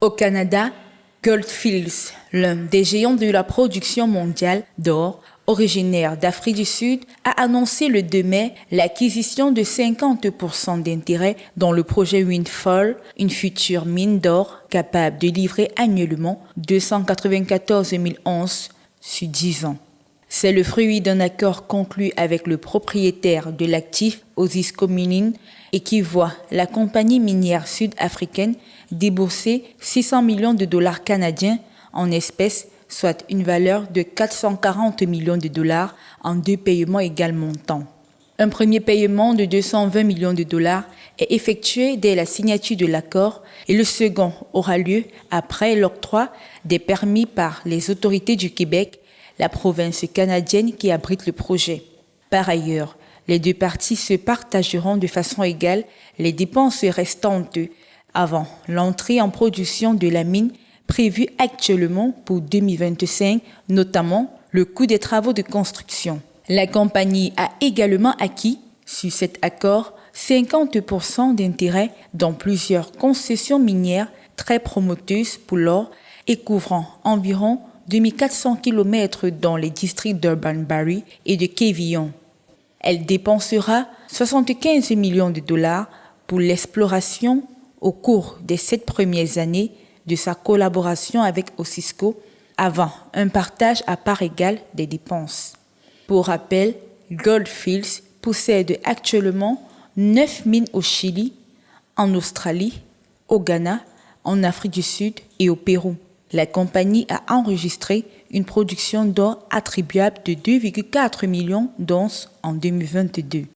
Au Canada, Gold Fields, l'un des géants de la production mondiale d'or, originaire d'Afrique du Sud, a annoncé le 2 mai l'acquisition de 50% d'intérêts dans le projet Windfall, une future mine d'or capable de livrer annuellement 294 000 onces sur 10 ans. C'est le fruit d'un accord conclu avec le propriétaire de l'actif, Osisko Mining, et qui voit la compagnie minière sud-africaine débourser 600 millions de dollars canadiens en espèces, soit une valeur de 440 millions de dollars en 2 paiements égaux montants. Un premier paiement de 220 millions de dollars est effectué dès la signature de l'accord et le second aura lieu après l'octroi des permis par les autorités du Québec, la province canadienne qui abrite le projet. Par ailleurs, les deux parties se partageront de façon égale les dépenses restantes avant l'entrée en production de la mine prévue actuellement pour 2025, notamment le coût des travaux de construction. La compagnie a également acquis, sur cet accord, 50% d'intérêts dans plusieurs concessions minières très promoteuses pour l'or et couvrant environ 2400 km dans les districts d'Urban Barry et de Quévillon. Elle dépensera 75 millions de dollars pour l'exploration au cours des 7 premières années de sa collaboration avec Osisko, avant un partage à part égale des dépenses. Pour rappel, Gold Fields possède actuellement 9 mines au Chili, en Australie, au Ghana, en Afrique du Sud et au Pérou. La compagnie a enregistré une production d'or attribuable de 2,4 millions d'onces en 2022.